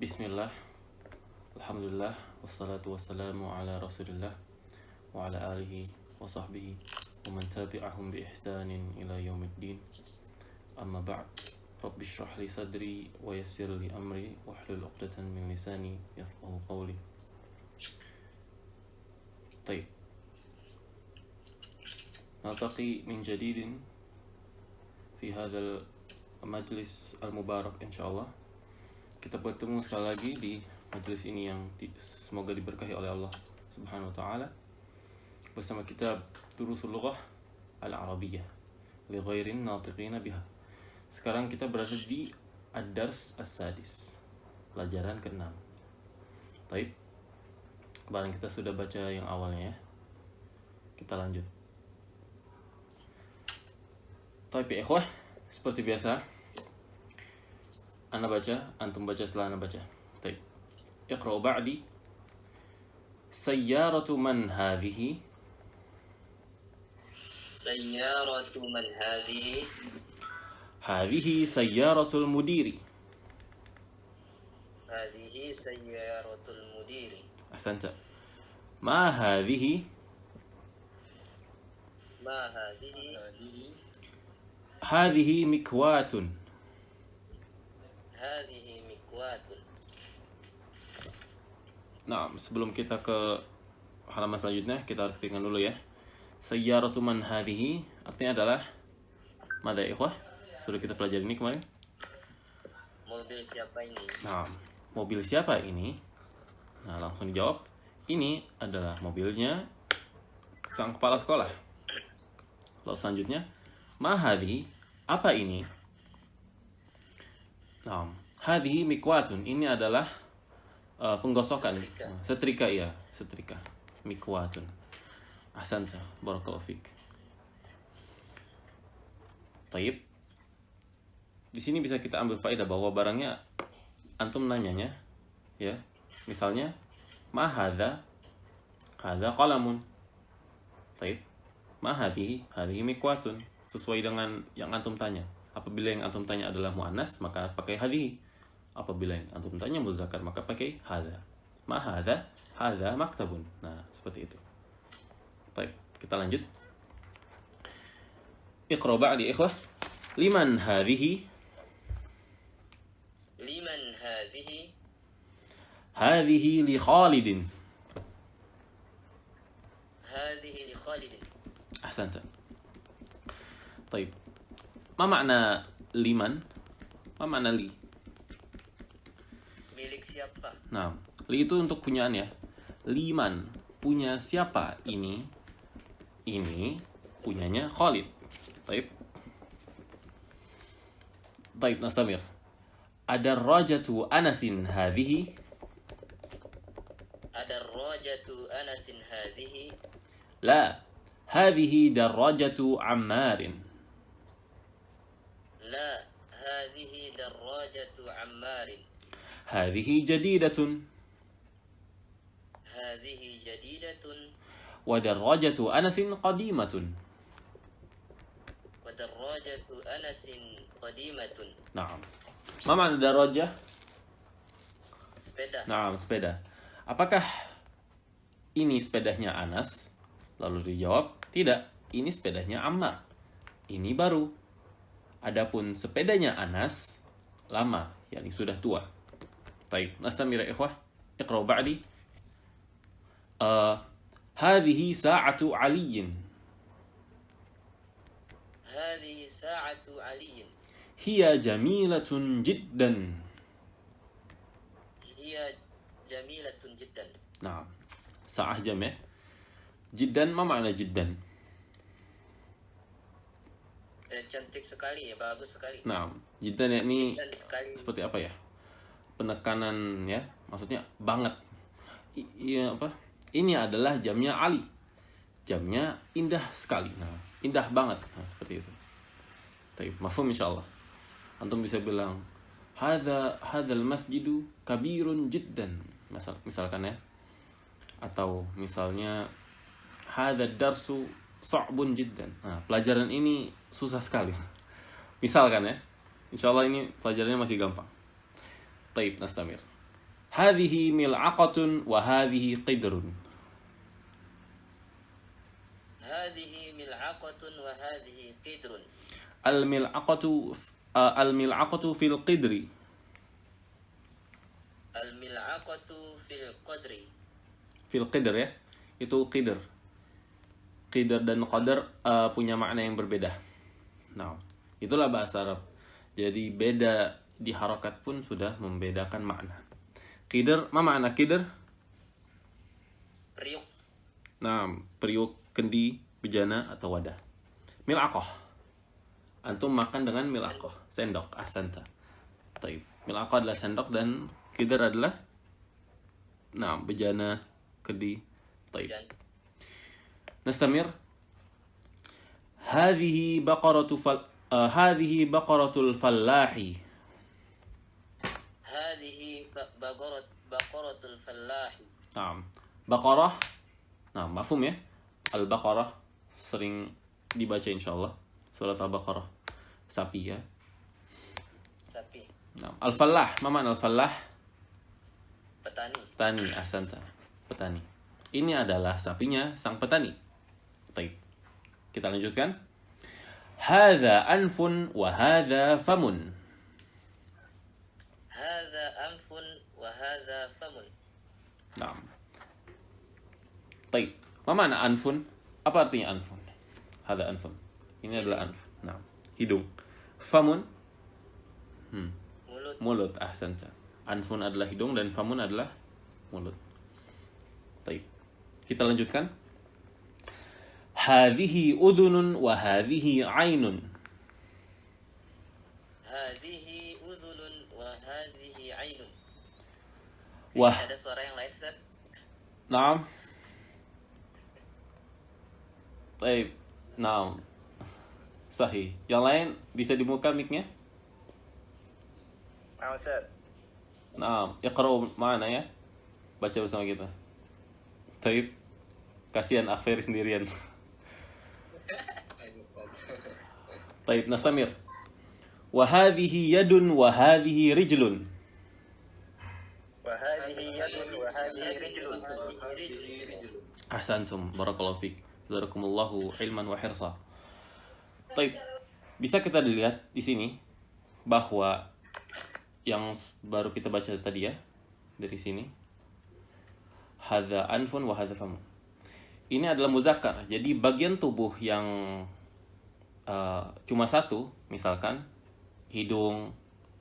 Bismillah, Alhamdulillah, wassalatu wassalamu ala rasulillah wa ala alihi wa sahbihi wa man tabi'ahum bi ihsanin ila yaumiddin. Amma ba'd. Rabbi shrah li sadri wa yassir li amri wa hlul 'uqdatan min lisani yafqahu qawli. Baik. نلتقي من جديد في هذا المجلس المبارك insyaallah. Kita bertemu sekali lagi di majelis ini yang semoga diberkahi oleh Allah Subhanahu wa taala bersama kitab Durusul Lughah Al-Arabiyyah li ghairin natiqina biha. Sekarang kita berada di Ad-Dars As-Sadis, pelajaran ke-6. Baik. Kemarin kita sudah baca yang awalnya ya. Kita lanjut. Baik ya ikhwah, seperti biasa Ana baca, antum baca setelah ana baca. Baik. Iqra ba'di. Sayyaratu man hadhihi? سيارة من هذه؟ Hadhihi sayyaratul mudiri. هذه سيارة المدير. Ahsanta. Ma hadhihi? ما هذه؟ Hadhihi mikwatun. هذه مكواة. Nah, sebelum kita ke halaman selanjutnya, kita artikan dulu ya. Sayyaratu man hadhihi artinya adalah mada ikhwah? Sudah kita pelajari ini kemarin. Mobil siapa ini? Nah, mobil siapa ini? Nah, langsung dijawab. Ini adalah mobilnya sang kepala sekolah. Lalu selanjutnya, ma hadhihi? Apa ini? Nah, hadhihi mikwatun. Ini adalah penggosokan. Setrika ya, setrika. Mikwatun. Ahsanta, barakallahu fik. Taib. Di sini bisa kita ambil faedah bahwa barangnya antum nanyanya ya. Misalnya, ma hadza? Hadza qalamun. Taib. Ma hadhihi? Hadhihi mikwatun. Sesuai dengan yang antum tanya. Apabila yang antum tanya adalah muannas, maka pakai hadhihi. Apabila yang antum tanya muzakkar, maka pakai hadza. Ma hadza? Hadza maktabun. Nah, seperti itu. Baik, kita lanjut. Iqra ba'di ikhwah. Liman hadhihi? لمن هذه؟ Hadhihi li Khalidin. هذه لخالد. Ahsanta. Baik. Ma makna liman? Ma makna li? Milik siapa? Nah, li itu untuk punyaan ya. Liman, punya siapa ini? Ini punyanya Khalid. Baik. Baik, nastamir. Ada rajatu Anasin hadhihi? الدراجة أنس هذه؟ La. Hadhihi darajatu Ammarin. لا، هذه دراجة عمار. Hadhihi jadidatun. هذه جديدة. Wa darajatu Anasin qadimatun. ودراجة أنس قديمة. Naam. Ma makna darajah? sepeda. Naam, sepeda. Apakah ini sepedanya Anas? Lalu dijawab, tidak. Ini sepedanya Ammar. Ini baru. Adapun sepedanya Anas lama, yakni sudah tua. Baik, nastamir ya ikhwah. Iqra ba'di. Hadhihi sa'atu Aliyin. هذه ساعة علي. Hiya jamilatun jiddan. هي جميلة جدا. Naam. Sa'ah jam ya. Jiddan, ma makna jiddan? Cantik sekali ya, bagus sekali. Naam. Jiddan yakni Cantik sekali. seperti apa ya? Penekanan ya, maksudnya banget. Iya apa? Ini adalah jamnya Ali. Jamnya indah sekali. Nah, indah banget. Nah, seperti itu. Baik, mafhum insyaallah. Antum bisa bilang hadzal masjidu kabirun jiddan. Misalkan ya. Atau misalnya hadzal darsu sa'bun jiddan. Nah, pelajaran ini susah sekali. Misalkan ya. Insyaallah ini pelajarannya masih gampang. Taib nastamir. Hadhihi mil'aqatun wa hadhihi qidrun. Hadhihi mil'aqatun wa hadhihi qidrun. Al-mil'aqatu fil qidri. Al-mil'aqatu fil qadri. Fil qidr ya. Itu qidr. Qidr dan qadar punya makna yang berbeda. Nah, itulah bahasa Arab. Jadi beda di harokat pun sudah membedakan makna. Qidr, ma makna qidr? Periuk. Nah, periuk, kendi, bejana atau wadah. Mil'aqah. Antum makan dengan mil'aqah, sendok, ahsanta. Taib. Mil'aqah adalah sendok dan qidr adalah bejana, kendi. Taib. Nastamir. Hadhihi baqaratul fallahi. Hadhihi baqaratul fallahi. Baqarah. Mafhum ya? Al-Baqarah sering dibaca insyaallah. Surat Al-Baqarah. Sapi ya. Sapi. Al-Fallah, ma makna Al-Fallah? Petani. Petani, ahsanta. Petani. Ini adalah sapinya sang petani. Baik. Kita lanjutkan. Hadza anfun wa hadza famun. Hadza anfun wa hadza famun. Baik. Ma makna anfun? Apa artinya anfun? Hadza anfun. Ini adalah anf. Hidung. Famun? Mulut. Ahsanta. Anfun adalah hidung dan famun adalah mulut. Baik. Kita lanjutkan. Hadhihi udhunun wa hadhihi ainun. Hadhihi udhunun wa hadhihi ainun. Wah. Ada suara yang lain, Ustaz? Naam. Baik. Naam. Sahih. Yang lain bisa dibuka mic-nya? Ustaz. Iqra'u ma'ana ya. Baca bersama kita. Taib. Kasihan Akhfir sendirian. Taib, nastamir. Wa hadhihi yadun wa hadhihi rijlun. Wa hadhihi yadun wa hadhihi rijlun. Ahsantum, barakallahu fik. Jazakumullahu ilman wa hirsa. Taib. Bisa kita dilihat di sini bahwa yang baru kita baca tadi ya, dari sini. Hadza anfun wa hadza famun. Ini adalah muzakkar. Jadi bagian tubuh yang cuma satu, misalkan hidung,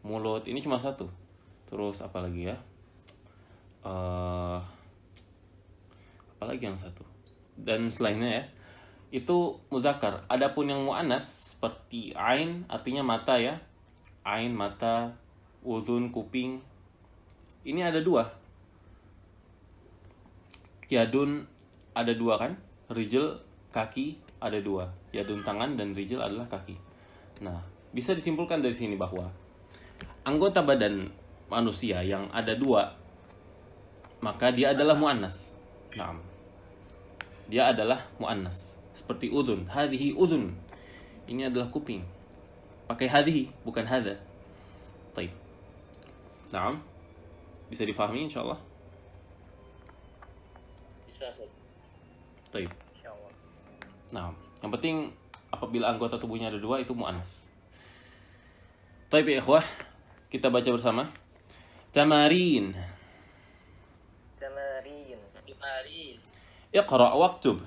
mulut, ini cuma satu. Terus apa lagi ya? Apa lagi yang satu? Dan selainnya ya, itu muzakkar. Adapun yang muannas seperti ain artinya mata ya. Ain mata, udhun kuping. Ini ada dua. Yadun ada dua kan? Rijl kaki ada dua. Yadun tangan dan rijl adalah kaki. Nah, bisa disimpulkan dari sini bahwa anggota badan manusia yang ada dua, maka dia adalah muannas. Naam. Dia adalah muannas. Seperti udhun, hadhihi udhun. Ini adalah kuping. Pakai hadhihi, bukan hadza. Baik. Naam. Bisa difahami insyaallah? Bisa, Ustaz. Baik. Insyaallah. Nah, yang penting apabila anggota tubuhnya ada dua itu muannas. Baik ya ikhwah, kita baca bersama. Tamarin. Tamarin. Tamarin. Iqra' waktub.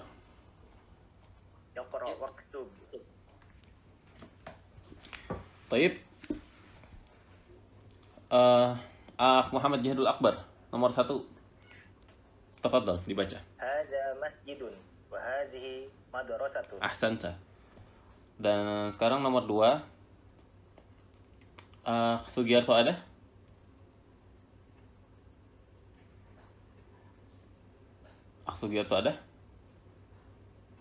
Yaqra waktub. Baik. Muhammad Jihadul Akbar, nomor 1. Tafadhal dibaca. Hadza masjidun wa hadhihi madrasatun. Ahsanta. Dan sekarang nomor 2. Sugiarto ada? Sugiarto ada?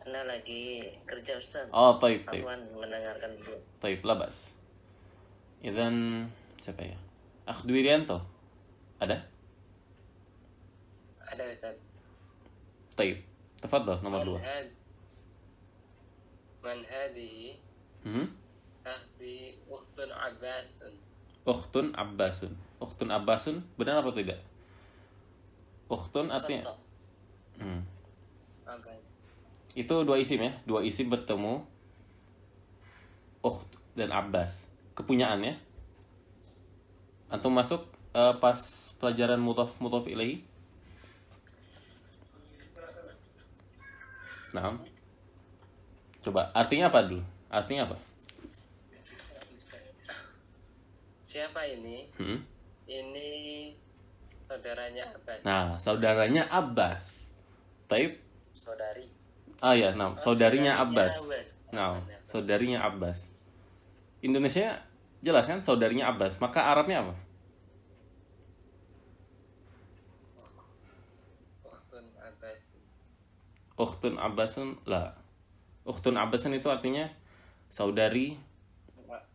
Anda lagi kerja, Ustaz. Oh, taib. Afwan mendengarkan dulu. Taib, labas. Idzan siapa ya? Dwirianto. Ada? Ada, Ustaz. Taib. Tafadhal nomor 2. Man hadhihi? Ukhtun Abbasun. Ukhtun Abbasun. Ukhtun Abbasun benar apa tidak? Ukhtun artinya Khata. Abbas. itu dua isim ya, dua isim bertemu, ukht dan Abbas. Kepunyaan ya. Antum masuk pas pelajaran mudhaf ilaihi. Nah, coba artinya apa dulu? Artinya apa? Siapa ini? Hmm? Ini saudaranya Abbas. Nah, saudaranya Abbas. Taib. Saudari. Ya, nah, saudarinya Abbas. Abbas. Nah, saudarinya Abbas. Indonesia jelas kan saudarinya Abbas. Maka Arabnya apa? Ukhtun Abbas. Ukhtun Abbasun lah. Ukhtun Abbasun itu artinya saudari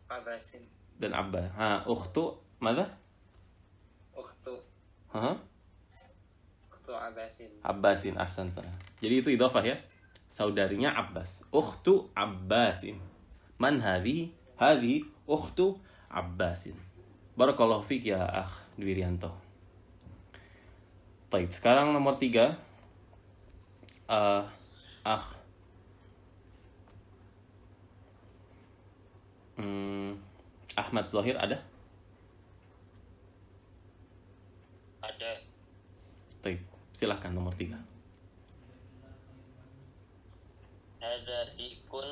Abbasin. dan Abbas. Ukhtu mana? Ukhtu. Hah? Ukhtu Abbasin. Abbasin ahsanta. Jadi itu idhofah ya. Saudarinya Abbas. Ukhtu Abbasin. Man hadhi? Hadhi ukhtu Abbasin. Barakallahu fiik ya akh Dwirianto. Baik, sekarang nomor 3. Ahmad Zahir ada? Ada. Baik, silahkan nomor 3. Hadza dikun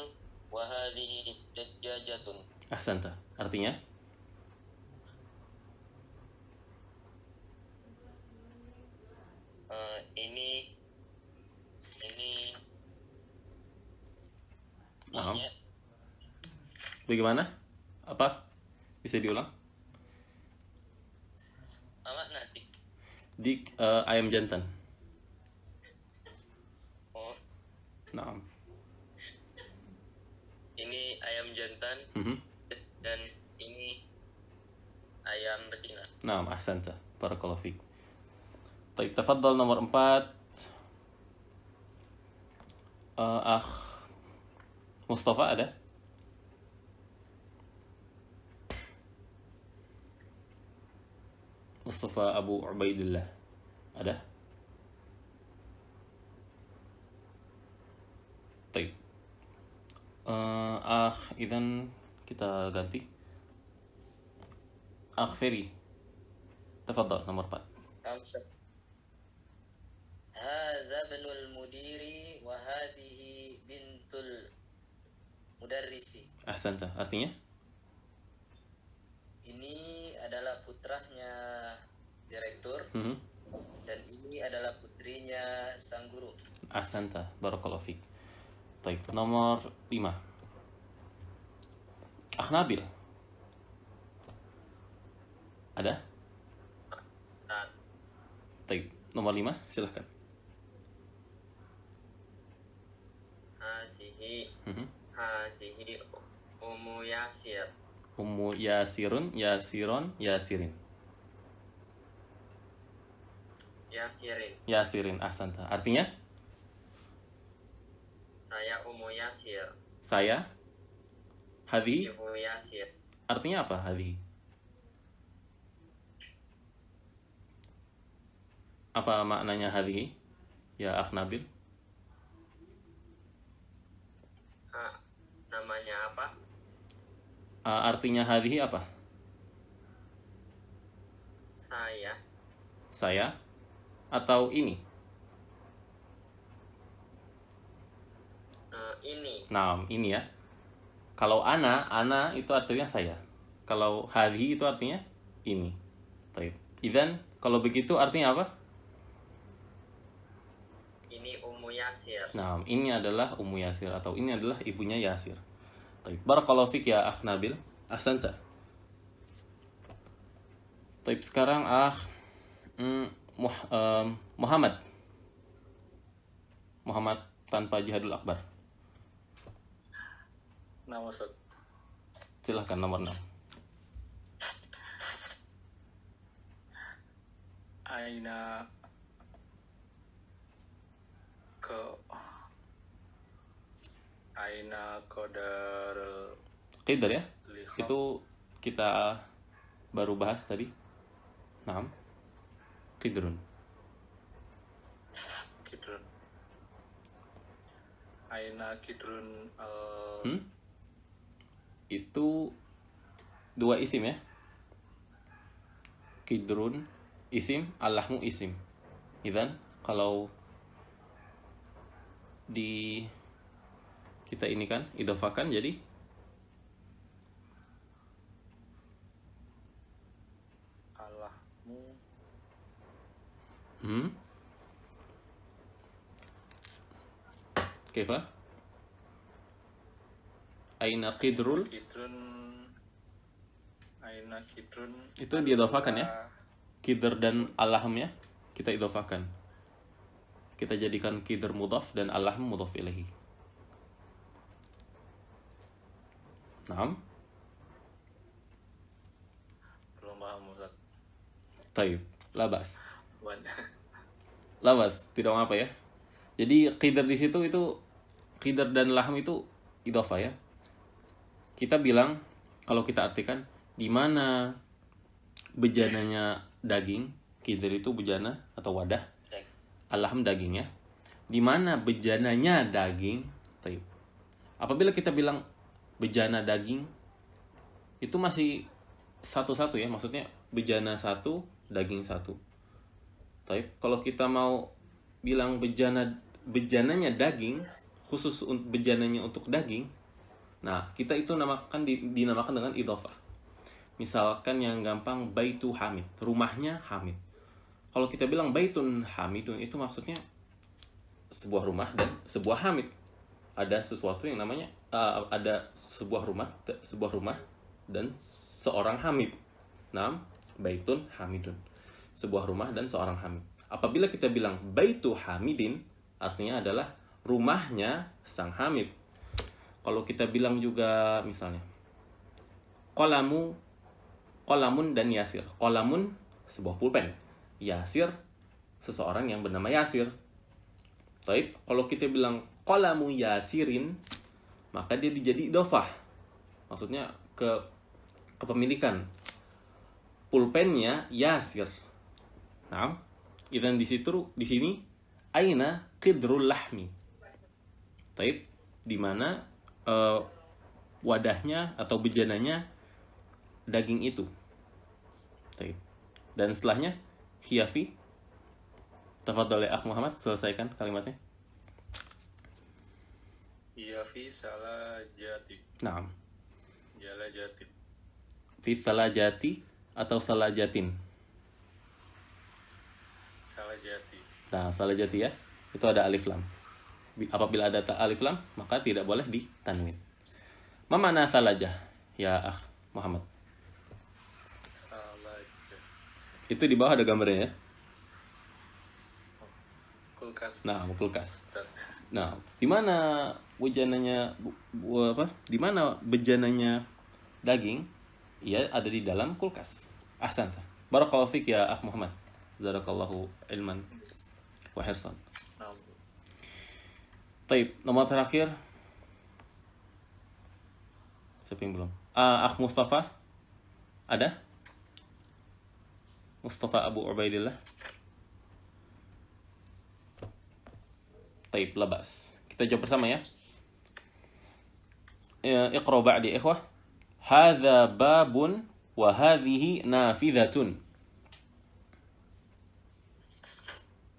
wa hadhihi dajjajatun. Ahsanta. Artinya? Ini Paham? monyet. Bagaimana? Apa? Bisa diulang? Apa nanti? Dik ayam jantan. Oh, Nah. ini ayam jantan dan ini ayam betina. Nah, ahsanta. Barakallahu fiik. Baik, tafadhal nomor 4. Akh Mustafa ada? Mustafa Abu Ubaidillah ada? Baik. Idzan kita ganti. Ferry. Tafadhal nomor 4. Hamzah. Hadza ibnul mudiri wa hadhihi bintul mudarrisi. Ahsanta. Artinya? Ini adalah putranya direktur dan ini adalah putrinya sang guru. Ahsanta. Barakallahu fiik. Baik, nomor 5. Akh Nabil. Ada? Baik, nomor 5 silahkan. Hasihi Ummu Yasir. Ummu Yasirun, Yasiron, Yasirin. Yasirin, ahsanta. Artinya? Saya Ummu Yasir. Saya? Hadhi? Ibu Yasir. Artinya apa hadhi? Apa maknanya hadhi? Ya Akh Nabil? Namanya apa? Artinya hadhi apa? Saya? Atau ini? Ini. Nah, ini ya. Kalau ana itu artinya saya. Kalau hadhi itu artinya ini. Baik. Idzan, kalau begitu artinya apa? Ini Ummu Yasir. Nah, ini adalah Ummu Yasir atau ini adalah ibunya Yasir. Baik. Barakallahu fik ya Akh Nabil. Ahsanta. Baik, sekarang Muhammad. Muhammad tanpa Jihadul Akbar. Nah, maksud Silahkan nomor 6. Aina Qadar Qidr ya? lihat. Itu kita baru bahas tadi. Naam. Qidrun. Aina kidrun Itu dua isim ya. Kidrun isim, allahmu isim. Idzan kalau di kita ini kan idofakan jadi Allahmu kaifa? Aina kidrul kidrun Aina kidrun itu diidofakan ya. Kidr dan allahmnya kita idofakan. Kita jadikan kidr mudhaf dan allahm mudhaf ilaihi. Naam. belum paham Ustaz. Taib. Labas. Wan. Labas, tidak apa ya. Jadi qidr di situ itu qidr dan lahm itu idhofah ya. Kita bilang kalau kita artikan di mana bejananya daging, qidr itu bejana atau wadah, al-lahm daging ya. Di mana bejananya daging, taib. Apabila kita bilang bejana daging itu masih satu-satu ya, maksudnya bejana satu, daging satu. Taib. Kalau kita mau bilang bejananya daging, khusus bejananya untuk daging, nah kita itu dinamakan dengan idhofah. Misalkan yang gampang baitu hamid, rumahnya hamid. Kalau kita bilang baitun hamidun itu maksudnya sebuah rumah dan sebuah hamid. Ada sesuatu yang namanya ada sebuah rumah dan seorang hamid. Nam, baitun hamidun. Sebuah rumah dan seorang hamid. Apabila kita bilang baitu hamidin, artinya adalah rumahnya sang hamid. Kalau kita bilang juga misalnya qalamun dan yasir. Qalamun sebuah pulpen. Yasir seseorang yang bernama Yasir. Baik, kalau kita bilang qalamu yasirin, maka dia jadi idhofah. Maksudnya kepemilikan. Pulpennya Yasir. Nah, dan di sini aina qidrul lahmi. Baik, di mana wadahnya atau bejananya daging itu. Baik. Dan setelahnya hiyafi. Tafadhal ya Akh Muhammad, selesaikan kalimatnya. Iya fi salajati. Naam. Jalajati. Fi salajati atau salajatin. Salajati. Nah, salajati ya. Itu ada alif lam. Apabila ada alif lam, maka tidak boleh ditanwin. Ma makna salajah ya Akh Muhammad? Salajah. Itu di bawah ada gambarnya ya. Kulkas. Nah, kulkas. Ustaz. Nah, di mana bejananya Di mana bejananya daging? Ia ada di dalam kulkas. Ahsanta. Barakallahu fik ya Akh Muhammad. Jazakallahu ilman wa hirsan. Nah, Taib, nomor terakhir. Siapa yang belum? Akh Mustafa. Ada? Mustafa Abu Ubaidillah. Taib, labas. Kita jawab bersama ya. Iqra ba'di ikhwah. Hadza babun wa hadhihi nafidhatun.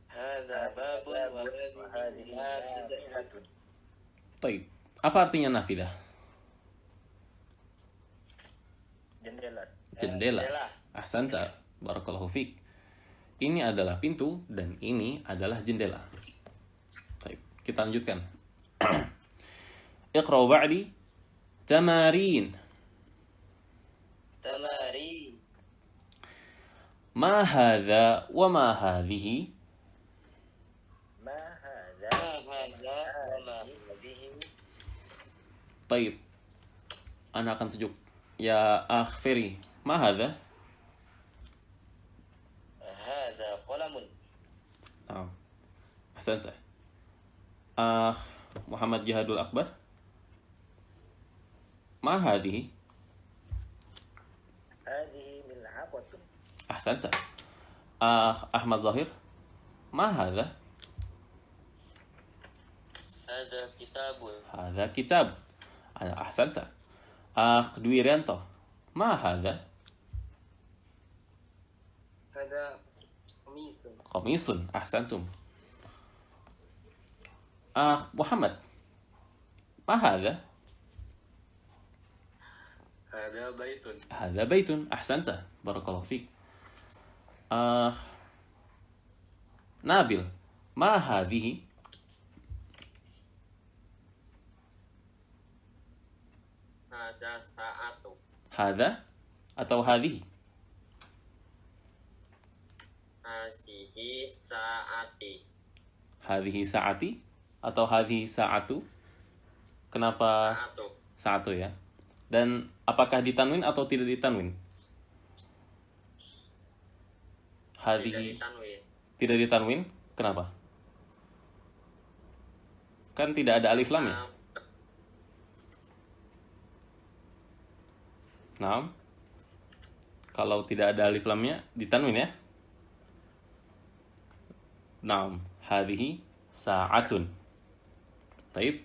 Hadza babun wa hadhihi nafidatun. Taib. Apa artinya nafidah? Jendela. Jendela. Jendela. Ahsanta. Barakallahu fik. Ini adalah pintu dan ini adalah jendela. Baik, kita lanjutkan. Iqra ba'di tamarin. Tamari. Ma hadha wa ma hadhihi? Ma hadza Ma hadza wa ma hadhihi. Baik. Ana akan tunjuk. Ya Akh Ferry, ma hadha? Hadza qalamun. Naam. Ahsanta. Akh Muhammad Jihadul Akbar. Ma hadhihi? hadhihi mil'aqatun. Ahsanta. Akh Ahmad Zahir. Ma hadha? Hadza هذا كتاب. هذا كتاب. أحسنت. دويريانتو. ما هذا؟ هذا قميص. قميص. أحسنتم. محمد. ما هذا؟ هذا بيت. هذا بيت. أحسنت. بارك الله فيك. نابل. ما هذه؟ هذا ساعة. هذا atau هذه؟ هذه ساعتي. هذه ساعتي atau هذه ساعatu? Kenapa Saatu. satu ya? Dan apakah ditanwin atau tidak ditanwin? Tidak Hadhihi ditanwin. tidak ditanwin. Kenapa? Kan tidak ada alif lam ya? Nah, kalau tidak ada alif lamnya ditanwin ya? Naam, hadhihi sa'atun. Taib.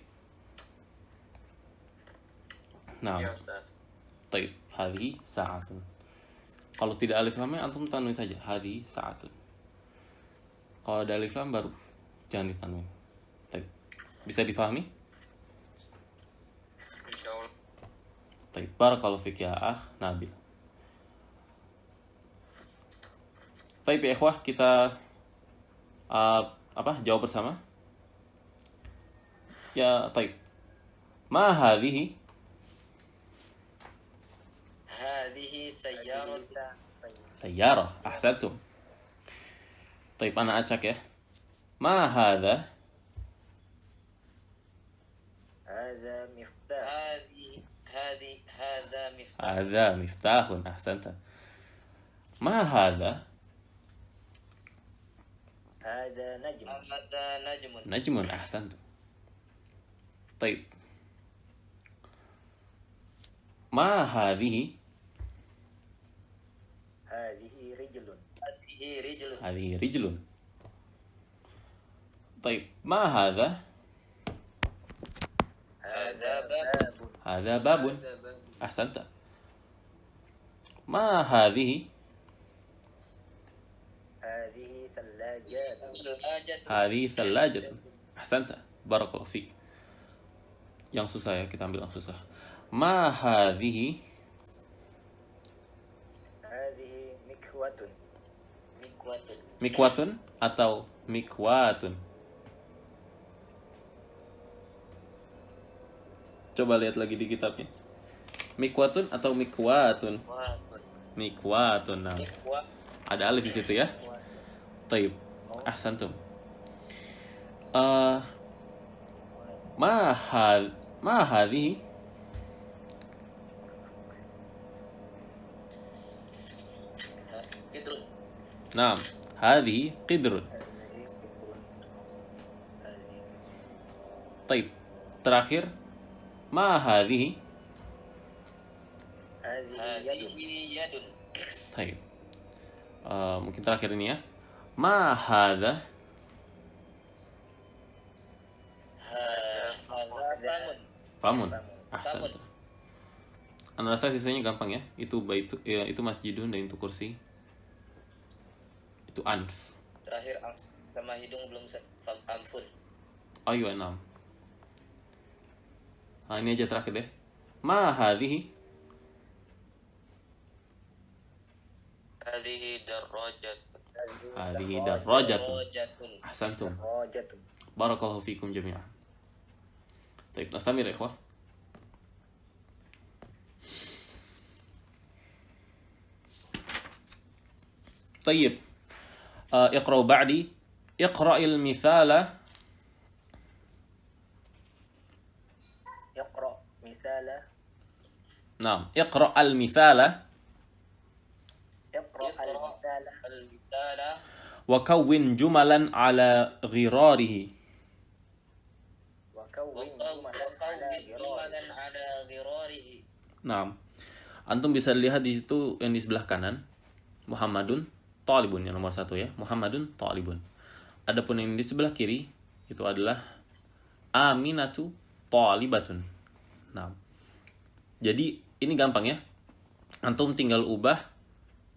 Naam. Ya, Ustaz. Taib, hadhihi sa'atun. Kalau tidak alif lamnya antum tanwin saja, hadhihi sa'atun. Kalau ada alif lam baru jangan ditanwin. Taib. Bisa difahami? Insyaallah. Taib. Barakallahu fik ya Nabil. Taib ya ikhwah, kita jawab bersama. Ya, taib. Ma hadhihi? هذه سيارة. Sayyarah. Ahsantum. Taib, ana acak ya. Ma hadha? هذا مفتاح. هذا مفتاح. Hadha miftahun. Ahsanta. Ma hadha? هذا نجم. هذا نجم. Najmun. Ahsantum. Taib. Ma hadhihi? هذه رجل. هذه رجل. Hadhihi rijlun. Taib. Ma hadha? هذا باب. Hadha babun. Ahsanta. Ma hadhihi? هذه ثلاجات. Hadhihi thalajatun. Ahsanta. Barakallahu fik. Yang susah ya, kita ambil yang susah. Ma hadhihi? هذه مكوة. مكوة. Mikwatun atau mikwatun? Coba lihat lagi di kitabnya. Mikwatun atau mikwatun? Mikwatun. Nah, مكوة. ada alif di situ ya. Taib. Ahsantum. Ma hadhihi? قدر. Naam, hadhihi qidrun. Taib. Terakhir, ma hadhihi? هذه هذه يد. يد. Taib. Mungkin terakhir ini ya. Ma hadha? هذا Famun. Ahsan. Anda rasa sisanya gampang ya? Itu baitu ya, itu masjidun dan itu kursi. Itu anf. terakhir sama hidung belum amfun. Ayo enam. Nah, ini aja terakhir deh. Ma hadhihi? هذه دراجة. Hadhihi darajatun. دراجة. Ahsantum. دراجة. Barakallahu fikum jami'an. Baik, nastamir ya ikhwah. طيب اقرأوا بعدي. اقرأ المثال. اقرأ مثالا. نعم، اقرأ المثال اقرأ المثال. المثال. وكون جملا على غراره. وكون وقوم جملا على على غراره. Nah, antum bisa lihat di situ yang di sebelah kanan, Muhammadun Talibun yang nomor 1 ya, Muhammadun Talibun. Adapun yang di sebelah kiri itu adalah Aminatu thalibatun. Nah, jadi ini gampang ya. Antum tinggal ubah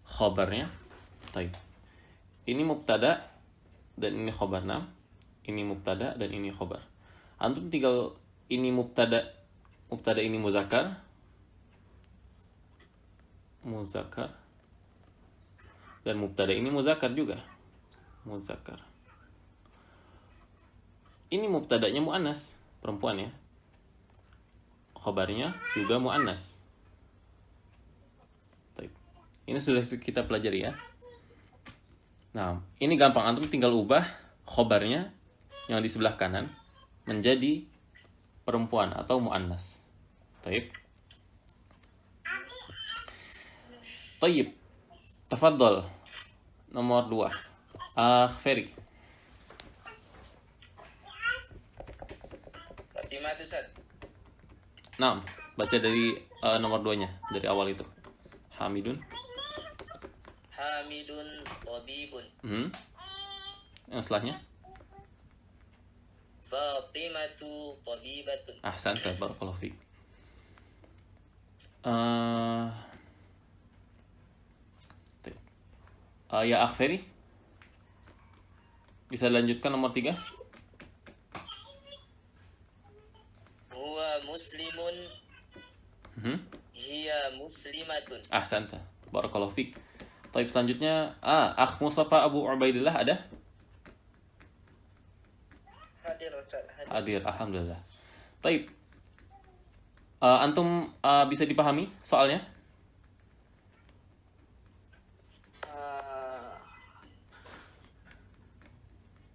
khobarnya. Taib. Ini mubtada dan ini khobar. Nah, ini mubtada dan ini khobar. Antum tinggal ini mubtada ini muzakkar, dan mubtada ini muzakkar juga, muzakkar. Ini mubtadanya muannas, perempuan ya. Khobarnya juga muannas. Taib. Ini sudah kita pelajari ya. Nah, ini gampang, antum tinggal ubah khobarnya yang di sebelah kanan menjadi perempuan atau muannas. Taib. Taib. Tafadhol. Nomor 2. Ferry. Fatimah itu Ustaz. Nah, baca dari nomor 2-nya, dari awal itu. Hamidun. Hamidun tabibun. Yang setelahnya. Fatimatu tabibatun. Ahsan, barakallahu fiik. Ya Ferry. Bisa lanjutkan nomor 3? Huwa muslimun. Hiya muslimatun. Ahsan, barakallahu fiik. Taib, selanjutnya Akh Mustafa Abu Ubaidillah ada? Hadir Ustaz. Hadir, alhamdulillah. Taib. Antum bisa dipahami soalnya?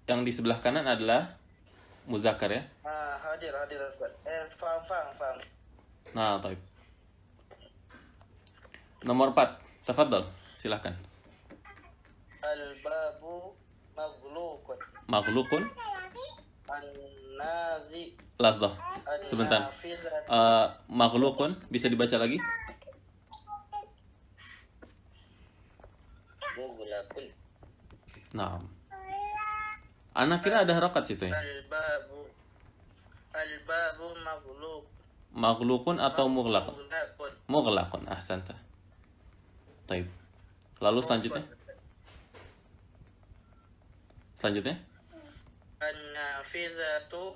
Yang di sebelah kanan adalah muzakkar ya. Hadir Ustaz. Faham. Nah, taib. Nomor 4, tafadhal, silahkan. Al-babu maghlukun. Maghlukun. An-nazi. Lazdah. Sebentar. Maghlukun bisa dibaca lagi? Mughlaqun. Nah. Anak kira ada harokat situ ya. Al-babu maghluk. Maghlukun atau mughlaqun? Mughlaqun. Ahsanta. Taib. Lalu selanjutnya? Selanjutnya? An-nafizatu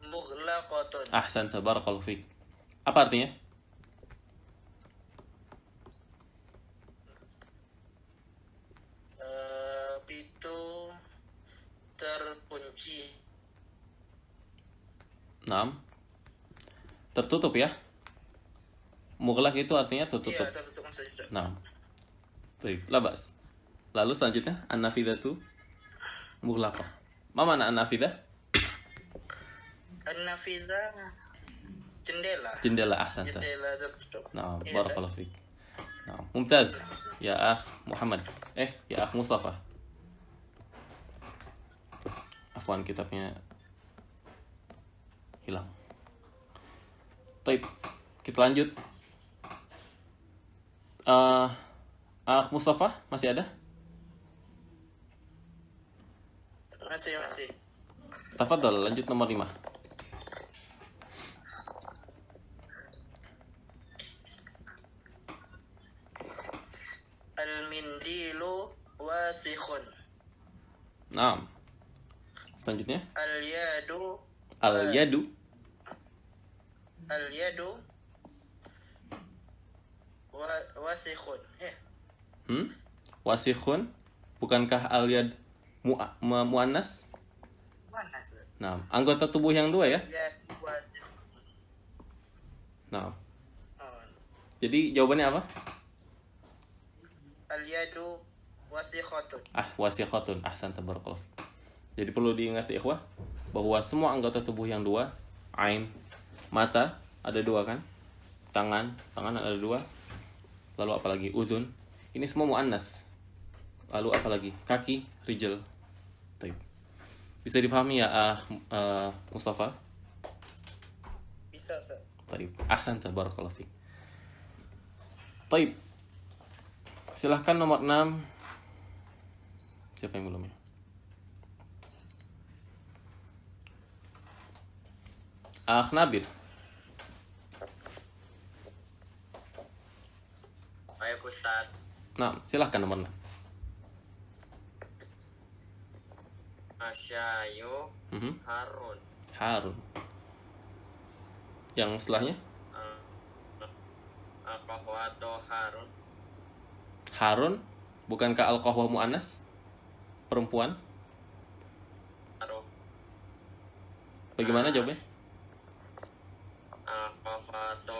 mughlaqatun. Ahsanta, barakallahu fiik. Apa artinya? Pintu terkunci. Naam. Tertutup ya? Mughlaq itu artinya tertutup. Iya, tertutup saja. Naam. Baik, labas. Lalu selanjutnya an-nafidatu mughlaqah. Ma mana an-nafidah? An-nafidah jendela. Jendela, ahsanta. Jendela tertutup. Naam, Iya, barakallahu fiik. Naam, mumtaz. Ya akh Muhammad. Ya akh Mustafa. Afwan, kitabnya hilang. Baik, kita lanjut. Akh Mustafa masih ada? Masih. Tafadhal, lanjut nomor 5. Al-mindilu wasikhun. Naam. Selanjutnya? Al-yadu Al-yadu. wasikhun. Wasikhun. Bukankah al-yad muannas? Mana sih? Nah, anggota tubuh yang 2 ya? Ya, wasikhun. Nah, Oh. jadi jawabannya apa? Al-yadu wasikhatun. Wasikhatun. Ahsan, tabarakallah. Jadi perlu diingat ya ikhwah, bahwa semua anggota tubuh yang 2, ain, mata ada 2 kan? Tangan ada 2. Lalu apalagi udhun. Ini semua muannas. Lalu apalagi? Kaki, rijal. Taib. Bisa difahami ya Mustafa? Bisa, Ustaz. Taib. Ahsan, tabarakallah fiik. Taib. Silahkan nomor 6. Siapa yang belum ya? Nabil. Baik Ustaz. Nah, silahkan nomornya. Asyayu Mhm. Harun. Harun. Yang setelahnya? Al-Qahwatu Harun. Harun. Bukankah al-qahwa mu'annas? Perempuan. Harun. Bagaimana jawabnya? Al-Qahwatu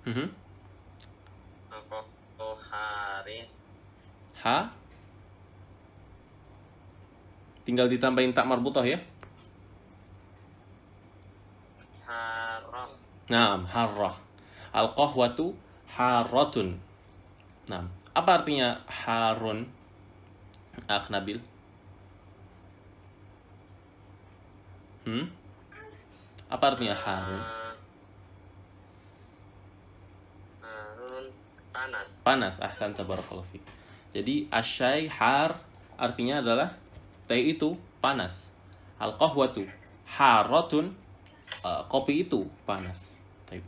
Mhm. Al-Qahwatu Harin. Ha. Tinggal ditambahin tak marbutah ya. Harah. Naam, harrah. Al-qahwatu harratun. Nah, apa artinya Harun? Nabil. Apa artinya Harun? Harun panas. Panas. Ahsanta barakallahu fiik. Jadi asyai har artinya adalah teh itu panas. Al-qahwatu harratun, kopi itu panas. Taib.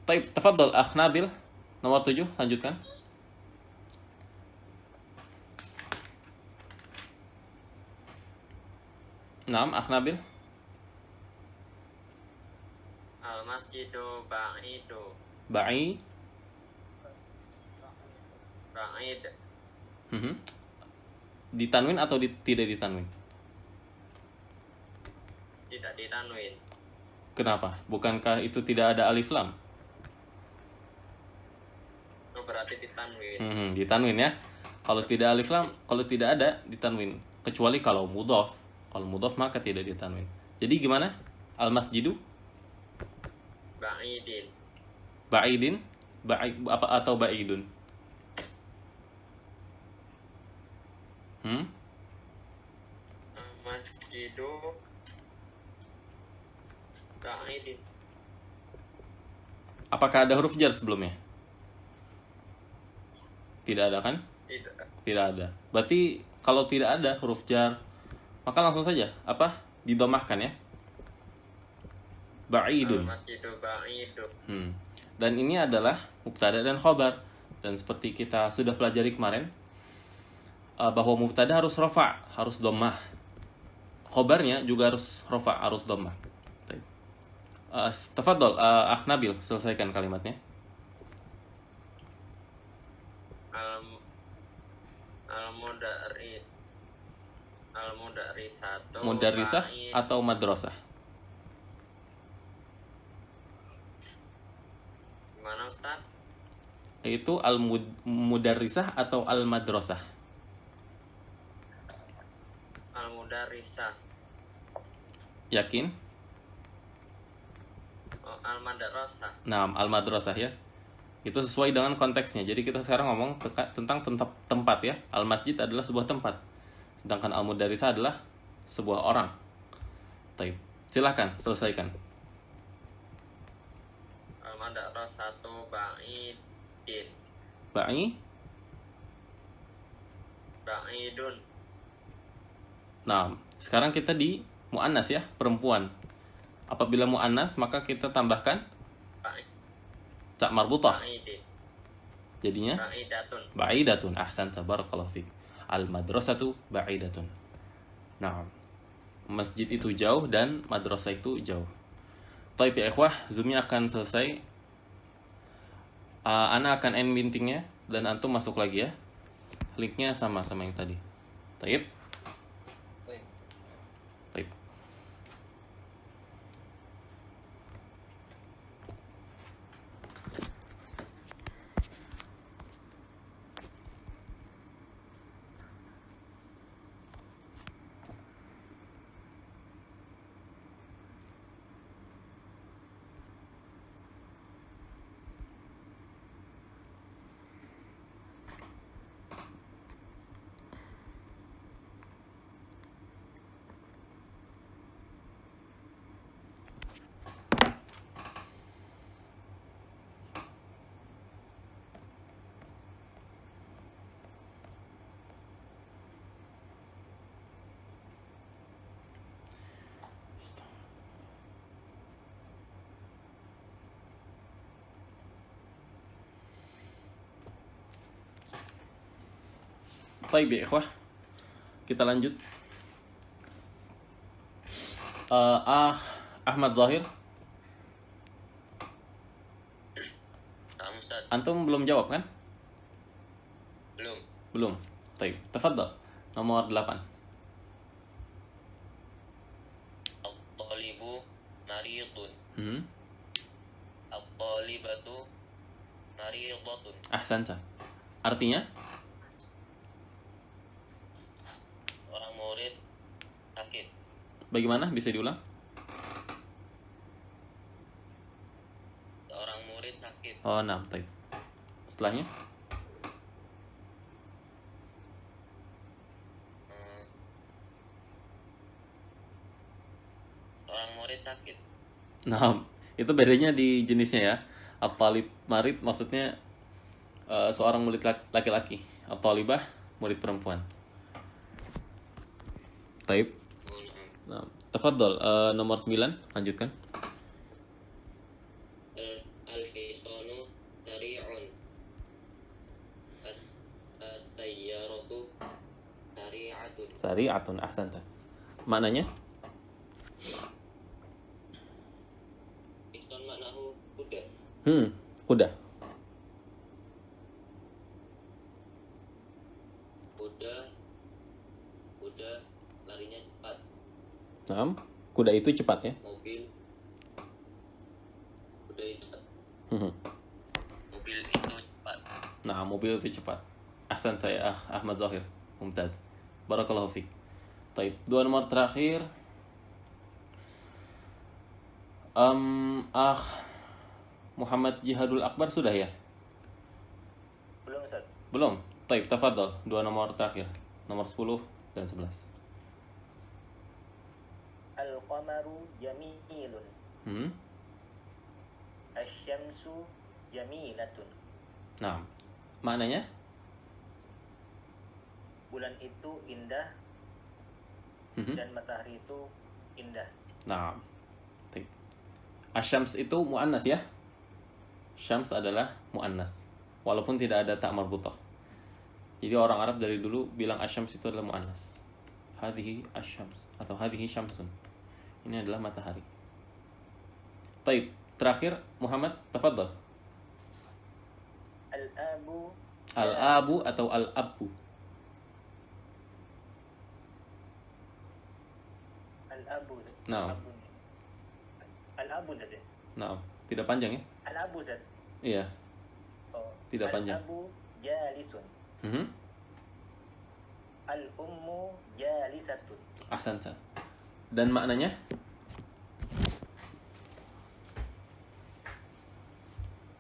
Taib, tafadhal Nabil. Nomor 7, lanjutkan. Naam, Nabil. Al-masjidu ba'idu. Ba'i. Ba'id. Ditanwin atau tidak ditanwin? Tidak ditanwin. Kenapa? Bukankah itu tidak ada alif lam? Oh, berarti ditanwin. Ditanwin ya. Kalau tidak alif lam, kalau tidak ada ditanwin. Kecuali kalau mudhaf. Kalau mudhaf maka tidak ditanwin. Jadi gimana? Al-masjidu Ba'idin. ba'idin, apa atau ba'idun? Al-masjidu ba'idin. Apakah ada huruf jar sebelumnya? Tidak ada kan? Tidak. Tidak ada. Berarti kalau tidak ada huruf jar, maka langsung saja apa? Didomahkan ya. Ba'idun. Al-masjidu ba'idu. Dan ini adalah mubtada dan khobar. Dan seperti kita sudah pelajari kemarin, bahwa mubtada harus rafa, harus dhammah. Khobarnya juga harus rafa, harus dhammah. Tafadhol, Nabil, selesaikan kalimatnya. Al-mudarrisatu Mudarrisah atau madrasah? Gimana Ustaz? Itu al-mudarrisah atau al-madrasah? Al-mudarrisah. Yakin? Oh, al-madrasah. Nah, al-madrasah ya. Itu sesuai dengan konteksnya. Jadi kita sekarang ngomong tentang tempat ya. Al-masjid adalah sebuah tempat. Sedangkan al-mudarrisah adalah sebuah orang. Taib. Silakan selesaikan. Al-madrasatu ba'idin. Ba'idun. Nah, sekarang kita di mu'annas ya, perempuan. Apabila mu'annas maka kita tambahkan tak marbutah. Ba'idin. Jadinya Ba'idatun. ba'idatun. Ahsanta barakallahu fiik. Al-madrasatu ba'idatun. Nah, masjid itu jauh dan madrasah itu jauh. Taib ya ikhwah, Zoom-nya akan selesai. Ana akan end meeting-nya dan antum masuk lagi ya. Linknya sama yang tadi. Taib. Taib. Baik ya ikhwah, kita lanjut. Ahmad Zahir, Ustaz. antum belum jawab kan? Belum. Belum. Baik, tafadhal. Nomor 8. At-talibu maridun. Hmm. At-talibatu maridatun. Ahsanta. Artinya? Orang murid sakit. Bagaimana? Bisa diulang? Orang murid sakit. Oh, nah, baik. Setelahnya? Orang murid sakit. Nah, itu bedanya di jenisnya ya. At-talib marid maksudnya seorang murid laki-laki. At-talibah murid perempuan. Taib. Nah, tafadhol, nomor 9, lanjutkan. Al-hisanu sari'un. As-sayyaratu sari'atun. Sari'atun, ahsanta. Maknanya? Hisnan maknahu kuda. Kuda. Kuda larinya cepat. Nah, kuda itu cepat ya. Mobil. Kuda itu. Hmm. Mobil itu cepat. Nah, mobil itu cepat. Ahsanta ya Ahmad Zahir. Mumtaz. Barakallahu fiik. Taib, 2 nomor terakhir. Muhammad Jihadul Akbar sudah ya? Belum Ustaz. Belum. Taib, tafadhol. 2 nomor terakhir. Nomor 10 dan 11. Al-qamaru jamilun. Hmm. Asy-syamsu jamilatun. Nah, maknanya? Bulan itu indah dan matahari itu indah. Nah, taib. Asyams itu muannas ya? Syams adalah muannas, walaupun tidak ada ta' marbutah. Jadi orang Arab dari dulu bilang asyams itu adalah muannas. Hadhihi asyams atau hadhihi syamsun. Ini adalah matahari. Taib, terakhir Muhammad, tafadhal. Al-abu Al-abu atau al-abbu? Al-abu. Nah. Al-abu tadi. Nah, tidak panjang ya? Al-abu Ustaz. Iya, Oh. tidak panjang. Al-abu jalisun. Mhm. Al-ummu jalisatun. Ahsanta. Dan maknanya?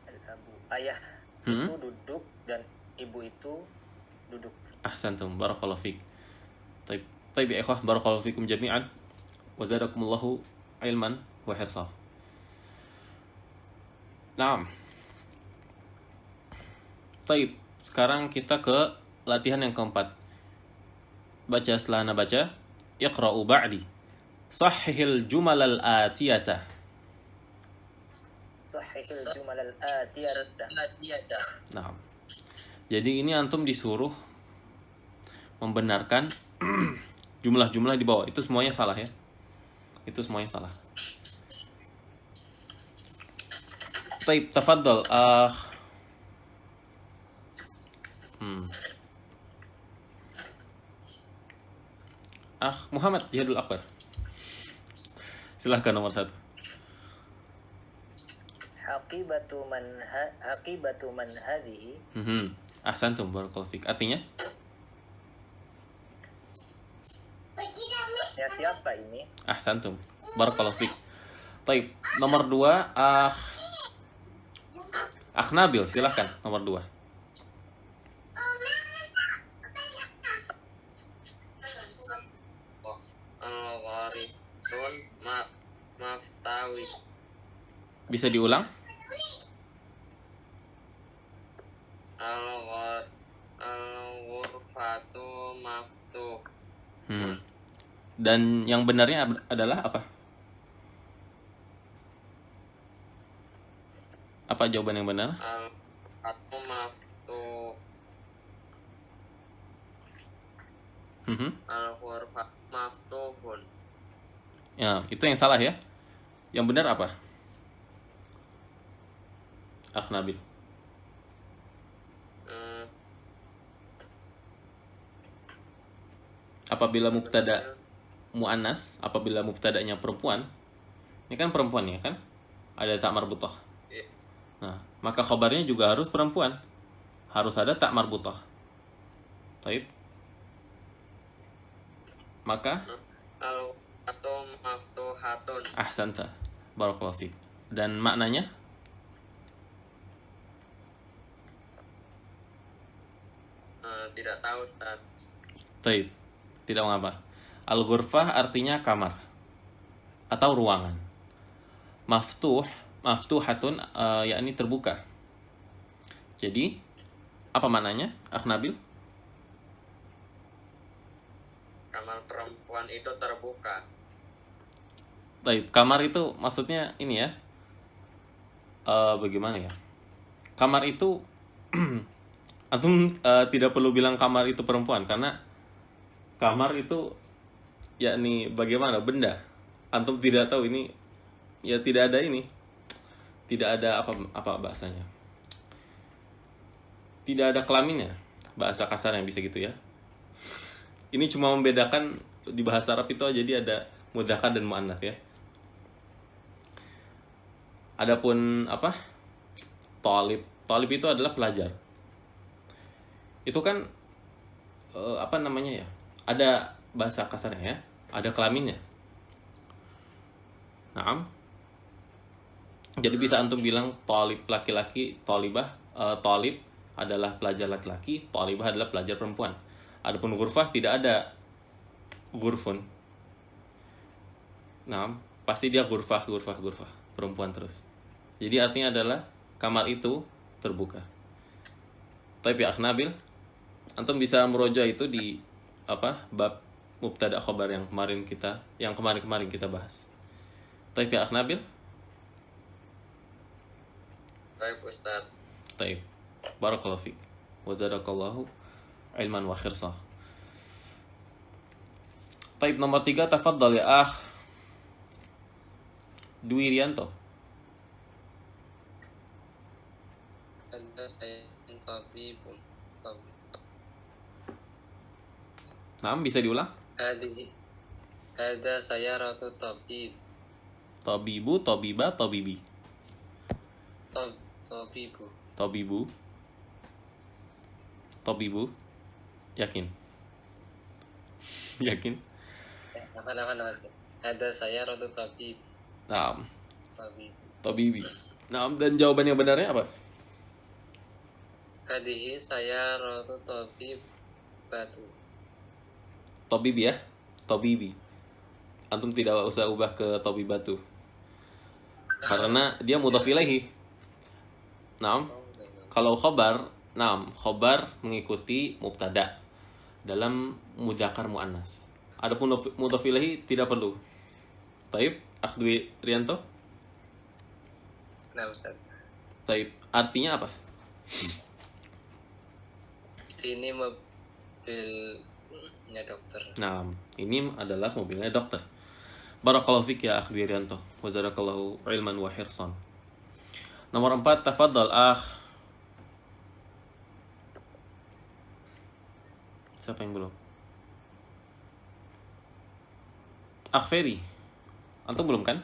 Al-abu ayah Hmm? itu duduk dan ibu itu duduk. Ahsantum, barakallahu fiik. Taib, taib ya ikhwah, barakallahu fikum jami'an. Wa zadakumullahu ilman wa hirsa. Naam. Taib, sekarang kita ke latihan yang keempat. Baca setelah ana baca. Iqra'u ba'di. Sahhihil jumal al-atiyata. Sahihul jumal al-atiyata. Nah, jadi ini antum disuruh membenarkan jumlah-jumlah di bawah. Itu semuanya salah ya. Itu semuanya salah. Taib, tafadhol. Muhammad Jihadul Akbar. Silahkan nomor 1. Haqibatu man hadhihi. Ahsantum, barakallahu fiik. Artinya? Ya siapa ini? Ahsantum, barakallahu fiik. Taib, nomor 2, Nabil, silahkan nomor 2. Al-warithun maftawi. Bisa diulang? Al-ghurfatu maftuh. Dan yang benarnya adalah apa? Apa jawaban yang benar? Al-ghurfatu maftuh. Al-ghurfah maftuhun. Ya, itu yang salah ya. Yang benar apa? Nabil. Apabila mubtada muannas, apabila mubtadanya perempuan, ini kan perempuan ya kan? Ada tak marbutah. Iya. Nah, maka khabarnya juga harus perempuan. Harus ada tak marbutah. Baik. Maka Atau maftuhatun. ahsanta. Barakallahu fiik. Dan maknanya Tidak tahu, Ustaz. taib. Tidak mengapa. Al-ghurfah artinya kamar atau ruangan. Maftuhatun yakni terbuka. Jadi apa maknanya? Nabil? Kamar perempuan itu terbuka. Taib. Kamar itu maksudnya ini ya. Bagaimana ya? Kamar itu antum tidak perlu bilang kamar itu perempuan karena kamar itu yakni bagaimana benda. Antum tidak tahu ini ya tidak ada ini. Tidak ada apa bahasanya. Tidak ada kelaminnya. Bahasa kasar yang bisa gitu ya. Ini cuma membedakan di bahasa Arab itu aja jadi ada mudzakkar dan muannats ya. Adapun apa? Thalib. Thalib itu adalah pelajar. Itu kan apa namanya ya? Ada bahasa kasarnya ya, ada kelaminnya. Naam. Jadi bisa antum bilang thalib laki-laki, thalibah, thalib adalah pelajar laki-laki, thalibah adalah pelajar perempuan. Adapun ghurfah tidak ada ghurfun. Naam, pasti dia ghurfah perempuan terus. Jadi artinya adalah kamar itu terbuka. Tapi ya Nabil, antum bisa meroja itu di apa bab mubtada khabar yang kemarin kita bahas. Tapi ya Nabil. Baik, Ustaz. Taib. Barakallahu fiik. Wa zadakallahu ilman wa khirsa. Taib nomor 3, tafaddal ya Dwi Rianto. Ada saya tabibun. Naam, bisa diulang? Ada saya ratu tabib. Tabibu, tabiba, tabibi. Tabibu. Tabibu. Yakin? Yakin? Apa? Ada saya ratu tabib. Naam. Tabib. Tabibi. Naam, dan jawaban yang benarnya apa? Hadihi saya ratu tabib batu. Tabibi ya? Tabibi. Antum tidak usah ubah ke tabibatu. Karena dia mudhaf ilaihi. Naam. Kalau khabar, khabar mengikuti mubtada dalam mudzakkar muannas. Adapun mudhaf ilaihi tidak perlu. Taib, Dwi Rianto? Nah, Ustaz. Taib, artinya apa? Ini mobilnya dokter. Nah, ini adalah mobilnya dokter. Barakallahu fik ya Dwi Rianto. Wa zadakallahu ilman wa hirsan. Nomor 4, tafadhal Siapa yang belum? Ferry. Antum belum kan?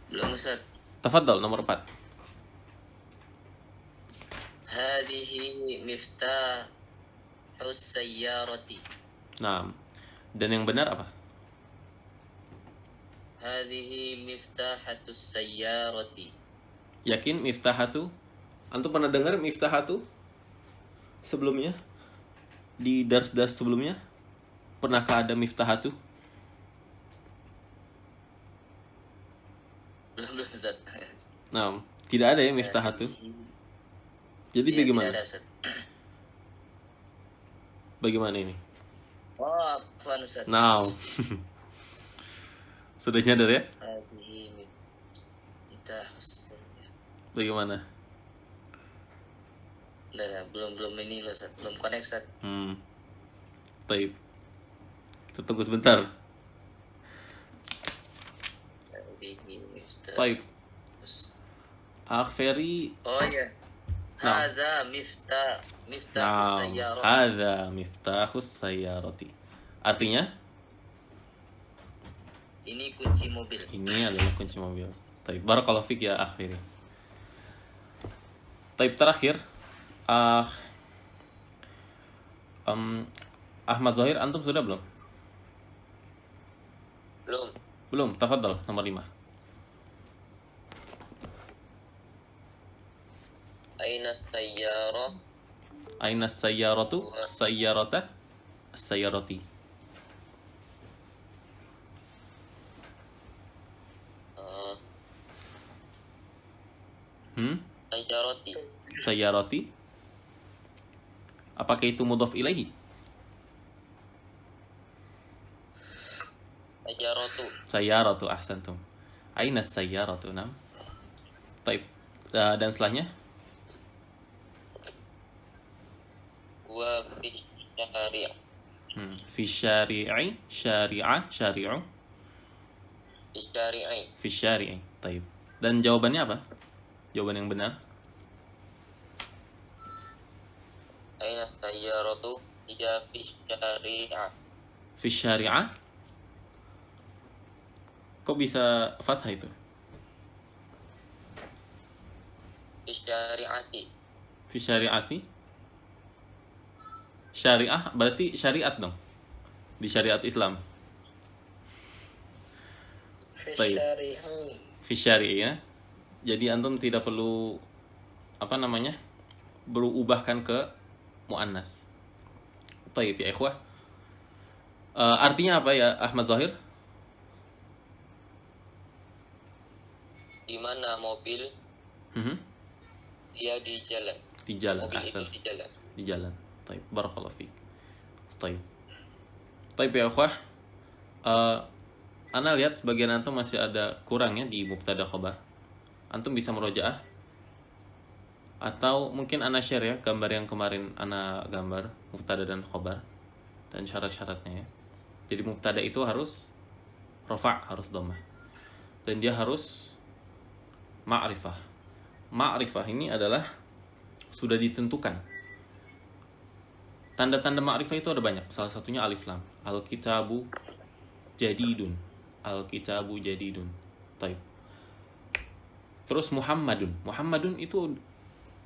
Belum, Ustaz. Tafadhal nomor 4. Hadihi miftahus sayyarati. Nah, dan yang benar apa? Hadihi miftahatus sayyarati. Yakin miftahatu? Antum pernah dengar miftahatu sebelumnya? Di dars-dars sebelumnya? Pernahkah ada miftahatu? Belum, Ustaz. Nah, tidak ada ya miftahatu. Jadi Iya, bagaimana? tidak ada, Ustaz. Bagaimana ini? Oh, afwan, Ustaz. Nah. Sudah nyadar ya? Hadihi miftahus sayyarati. Bagaimana? Nah, belum ini loh, Ustaz. Belum connect, Ustaz. Taib. Kita tunggu sebentar. Taib. Ferry. Oh iya. Hadza miftahus sayyarah. Hadza miftahus sayyarati. Artinya? Ini kunci mobil. Ini adalah kunci mobil. Taib. Barakallahu fik ya akhiri. Taib terakhir. Ahmad Zahir, antum sudah belum? Belum. Tafadhal nomor 5. Aina sayyaratu? Sayyarata? Sayyarati. Sayyarati. Apakah itu mudhaf ilaihi? Sayyaratu ahsantum. Aina sayyaratu? Nam. Taib. Dan setelahnya? Wa fi syari'i. Syari'u. Fi syari'i. Taib. Dan jawabannya apa? Jawaban yang benar? Aina sayyaratu hiya fi syari'ah. Fi syari'ah? Kok bisa fathah itu? Fi syari'ati. Fi syari'ati? Syariah berarti syariat dong. Di syariat Islam. Fi syari'i ya. Jadi antum tidak perlu berubahkan ke muannas. Taib ya ikhwah. Artinya apa ya Ahmad Zahir? Di mana mobil? Dia di jalan. Di jalan. Mobil itu di jalan. Di jalan. Taib. Barakallahu fiik. Taib. Taib ya ikhwah. Ana lihat sebagian antum masih ada kurangnya di mubtada khabar. Antum bisa merojaah atau mungkin ana share ya gambar yang kemarin ana gambar mubtada dan khabar dan syarat-syaratnya ya. Jadi mubtada itu harus rafa', harus dhammah. Dan dia harus ma'rifah. Ma'rifah ini adalah sudah ditentukan. Tanda-tanda ma'rifah itu ada banyak. Salah satunya alif lam. Al-kitabu jadidun. Al-kitabu jadidun. Taib. Terus Muhammadun. Muhammadun itu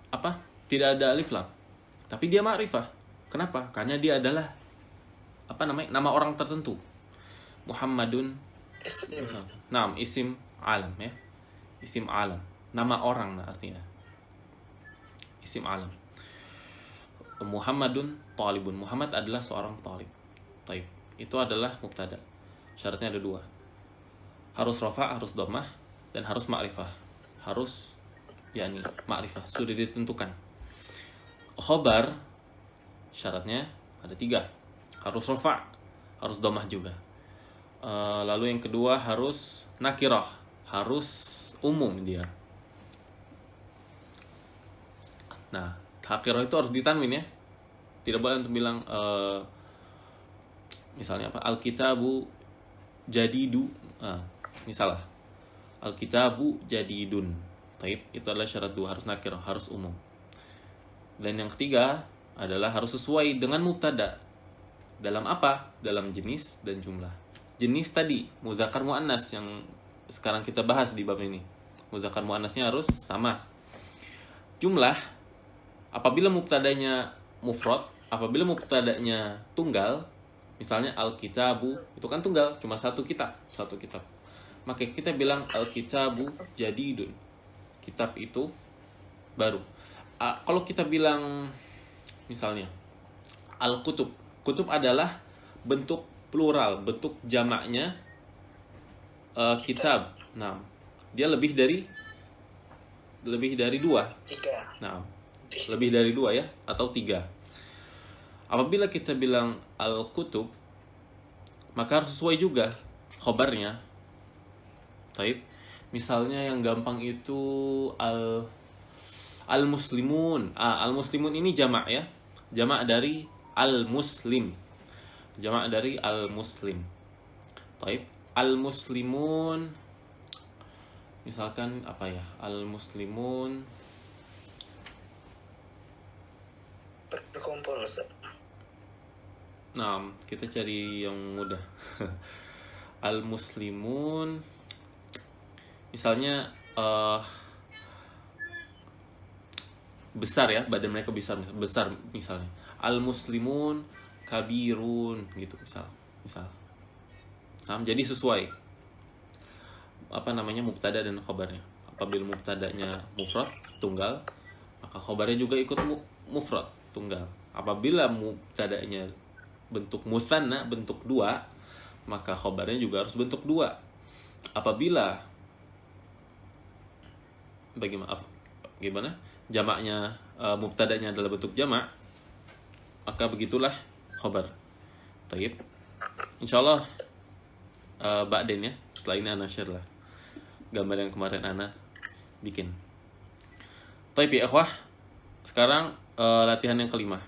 apa? Tidak ada alif lam. Tapi dia ma'rifah. Kenapa? Karena dia adalah nama orang tertentu. Muhammadun isim alam ya. Isim alam. Nama orang artinya. Isim alam. Muhammadun talibun. Muhammad adalah seorang talib. Taib. Itu adalah mubtada. Syaratnya ada 2. Harus rafa', harus dhammah, dan harus ma'rifah. Harus ma'rifah. Sudah ditentukan. Khobar syaratnya ada 3. Harus rafa', harus dhammah juga. Lalu yang kedua harus nakirah. Harus umum dia. Nah, nakirah itu harus ditanwin ya. Tidak boleh untuk bilang misalnya apa? Al-kitabu jadidu. Misalnya Al-kitabu jadidun. Taib, itu adalah syarat 2, harus nakirah, harus umum. Dan yang ketiga adalah harus sesuai dengan mubtada. Dalam apa? Dalam jenis dan jumlah. Jenis tadi muzakkar muannas yang sekarang kita bahas di bab ini. Muzakkar muannasnya harus sama. Jumlah apabila mubtadanya mufrad, apabila mubtadanya tunggal, misalnya al-kitabu itu kan tunggal, cuma satu kitab. Maka kita bilang al-kitabu jadidun. Kitab itu baru. Kalau kita bilang misalnya al-kutub. Kutub adalah bentuk plural, bentuk jamaknya kitab. Nah, dia lebih dari 2. 3. Nah, lebih dari 2 ya, atau 3. Apabila kita bilang al-kutub, maka harus sesuai juga khobarnya. Taib. Misalnya yang gampang itu Al-muslimun. Al-muslimun ini jamak ya. Jamak dari al-muslim. Jamak dari al-muslim. Baik. Al-muslimun. Misalkan apa ya? Al-muslimun. Berkumpul, Ustaz. Nah, kita cari yang mudah. Al-muslimun. Misalnya besar ya, badan mereka besar misalnya. Al-muslimun kabirun gitu misal. Nah, jadi sesuai apa namanya mubtada dan khabarnya. Apabila mubtadanya mufrad tunggal, maka khabarnya juga ikut mufrad tunggal. Apabila mubtadanya bentuk musanna, bentuk dua, maka khabarnya juga harus bentuk dua. Apabila gimana? Jamaknya mubtadanya adalah bentuk jamak, maka begitulah khabar. Taib. Insyaallah ba'den ya. Setelah ini ana share lah gambar yang kemarin ana bikin. Taib ya ikhwah. Sekarang latihan yang kelima.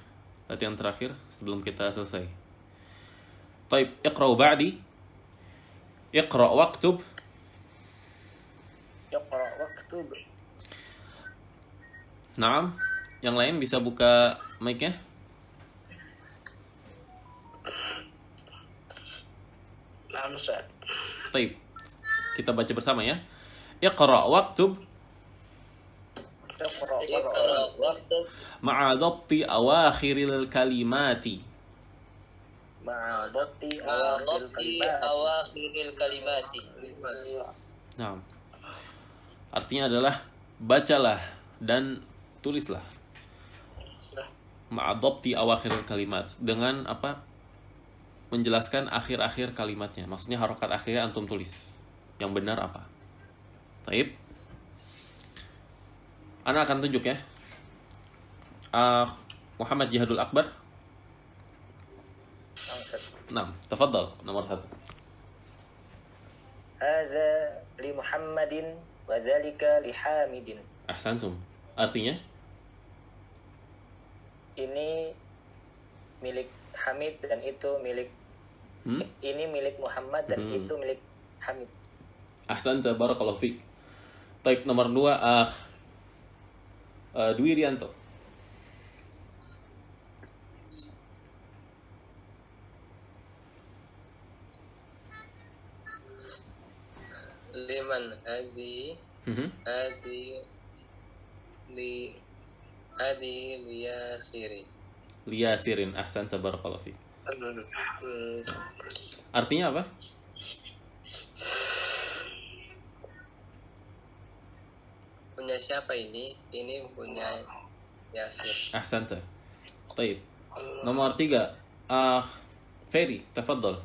Latihan terakhir sebelum kita selesai. Taib, iqra ba'di. Iqra waktub. Iqra waktub. Naam. Yang lain bisa buka mic-nya. Naam, Ustaz. Taib. Kita baca bersama ya. Iqra waktub اقرأ واكتب ma'a dhabti awakhiril kalimati. Ma'a dhatti وضبط أواخر الكلمات. Nah, artinya adalah bacalah dan tulislah. Ma'adobti awakhir kalimat, dengan apa? Menjelaskan akhir-akhir kalimatnya. Maksudnya harokat akhirnya antum tulis. Yang benar apa? Taib. Ana akan tunjuk ya. Muhammad Jihadul Akbar. Nah, tafadhal nomor 1. Hadza li Muhammadin wa dzalika li Hamidin. Ahsantum. Artinya? Ini milik Hamid dan itu milik ini milik Muhammad dan itu milik Hamid. Ahsanta, barakallahu fiik. Taib nomor 2 Dwi Rianto. Liman hadi liyasiri. Liyasirin. Ahsanta, barakallahu fiik. Artinya apa? Punya siapa ini? Ini punya Yasir. Ahsanta. Taib. Nomor 3 Ferry, tafadhal.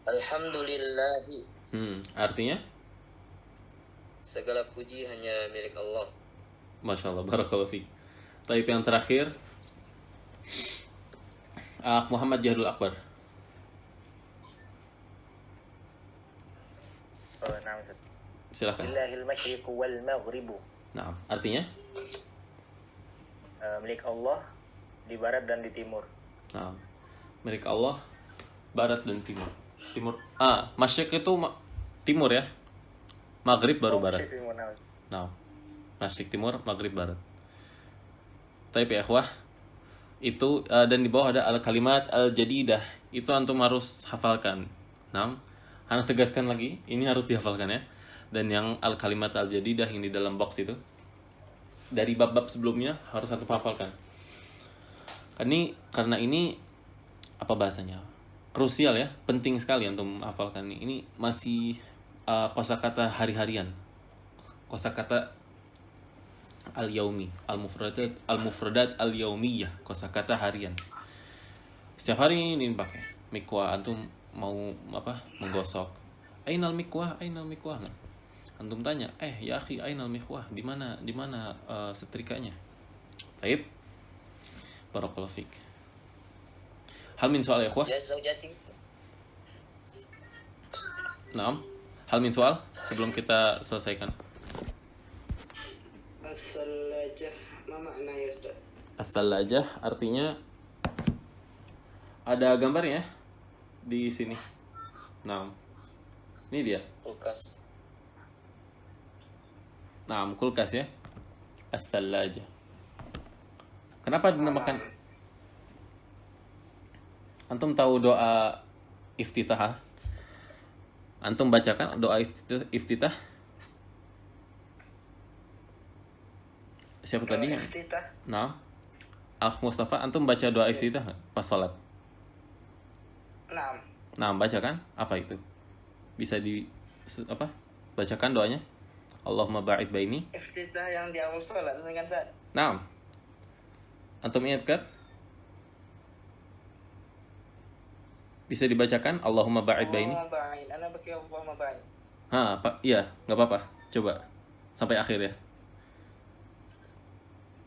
Alhamdulillahi. Artinya? Segala puji hanya milik Allah. Masya Allah, barakallahu fiik. Taib yang terakhir Muhammad Jihadul Akbar. Naam, Ustaz. Silakan. Lillahil masyriqu wal maghribu. Nah, artinya? Milik Allah di barat dan di timur. Nah, milik Allah barat dan timur. Masyriq itu timur ya. Maghrib baru barat. Masyriq timur, naam. Nah, masyriq timur, maghrib barat. Taib ya ikhwah. Itu dan di bawah ada al-kalimat al-jadidah. Itu antum harus hafalkan. Nah, Ana tegaskan lagi, ini harus dihafalkan ya. Dan yang al-kalimat al-jadidah yang di dalam box itu, dari bab-bab sebelumnya harus antum hafalkan. Karena ini apa bahasanya? Krusial ya, penting sekali antum hafalkan ini. Ini masih kosakata hari-harian. Kosakata al-yaumi, al-mufradat al-yaumiyah, kosakata harian. Setiap hari ini dipakai. Mikwa antum mau menggosok. Ainal mikwah. Nah, antum tanya, ya akhi, ainal mikwah? Di mana setrikanya? Baik. Barakallahu fik. Hal min soal ya ikhwah? Ya zaujati. Naam. Hal min soal? sebelum kita selesaikan. As-salajah, ma makna ya Ustaz? As-salajah artinya ada gambarnya di sini. Nah, ini dia. kulkas. Nah, kulkas ya. As-salajah. Kenapa dinamakan? Antum tahu doa iftitah? Antum bacakan doa iftitah? Siapa tadi? Iftitah. Nah, Mustafa, antum baca doa iftitah nggak pas sholat? Naam. Nah, bacakan apa itu? Bisa bacakan doanya? Allahumma ba'id baini. Iftitah yang di awal salat kan Ustaz? Nah, antum ingat kan? Bisa dibacakan Allahumma ba'id baini. Allahumma ba'id. Ana pakai Allahumma ba'id. Iya, nggak apa-apa. Coba sampai akhir ya.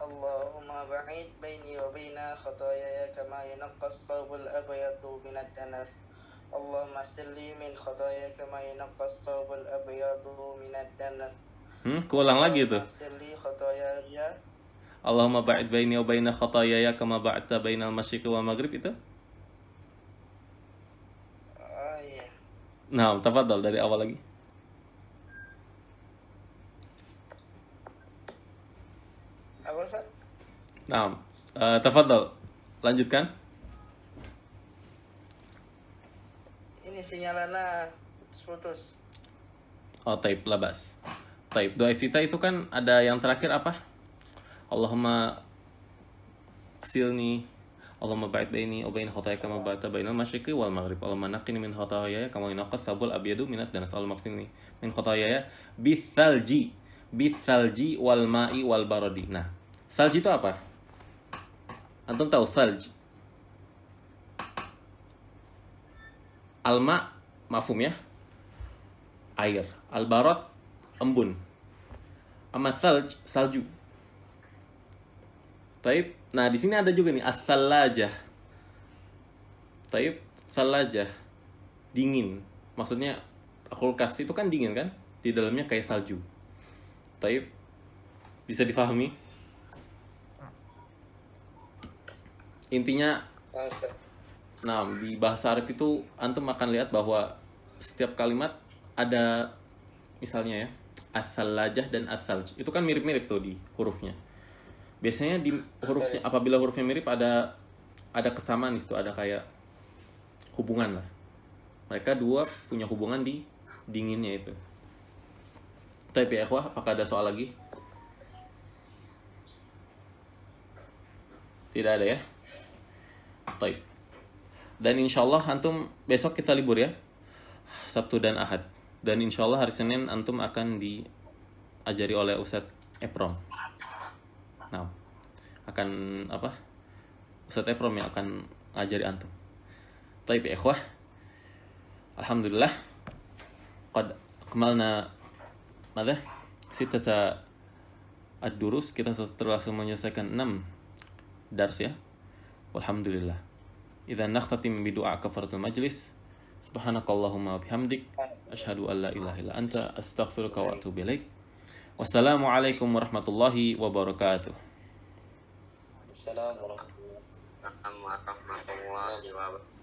Allahumma ba'id baini wa baina khataayaya kama yunaqqas thawbul abyadu minad danas. Allahumma salli min khataaya kama yunaqqas thawbul abyadu minad danas. Keulang lagi itu. Allahumma salli khataayaya. Allahumma ba'id baini wa baina khataayaya kama ba'adta bainal masyriqi wal maghrib itu. Oh iya. Nah, tafadhal dari awal lagi. Apa Ustaz? Nah, tafadhal lanjutkan. Ini sinyalana putus. Oh, taib labas. Taib doa iftitah itu kan ada yang terakhir apa? Allahumma silni Allahumma ba'id baini wa bain khataaya kama ba'adta bainal masyriqi wal maghrib. Allahumma naqqini min khataaya kama yunaqqas thawbul abyadu minad danas. Allahumma qsilni min khataaya bithalji wal ma'i wal baradi. Nah, salji itu apa? Antum tahu salji? Alma mafhum ya? Air. Al-barad embun. Amma salju. Taib. Nah, di sini ada juga nih as-salajah. Taib, salajah. Dingin. Maksudnya kulkas itu kan dingin kan? Di dalamnya kayak salju. Taib. Bisa difahami? Intinya nah, di bahasa Arab itu antum akan lihat bahwa setiap kalimat ada misalnya ya, as-salajah dan as-salj. Itu kan mirip-mirip tuh di hurufnya. Biasanya di hurufnya, apabila hurufnya mirip ada kesamaan itu, ada kayak hubungan lah. Mereka dua punya hubungan di dinginnya itu. Tapi ya ikhwah, apakah ada soal lagi? Tidak ada ya? Baik. Dan insya Allah antum besok kita libur ya, Sabtu dan Ahad. Dan insya Allah hari Senin antum akan diajari oleh Ustadz Eprom. Nah, akan Ustadz Eprom yang akan ngajari antum. Baik ya ikhwah, alhamdulillah qad akmalna sittata ad-durus. Kita telah menyelesaikan 6 dars ya. Walhamdulillah. Idzan nakhtatim bi du'a kafaratul majlis. Subhanakallahumma wa bihamdik asyhadu an la ilaha illa anta astaghfiruka wa atubu ilaik. Wassalamualaikum warahmatullahi wabarakatuh. Assalamualaikum Assalamualaikum warahmatullahi wabarakatuh.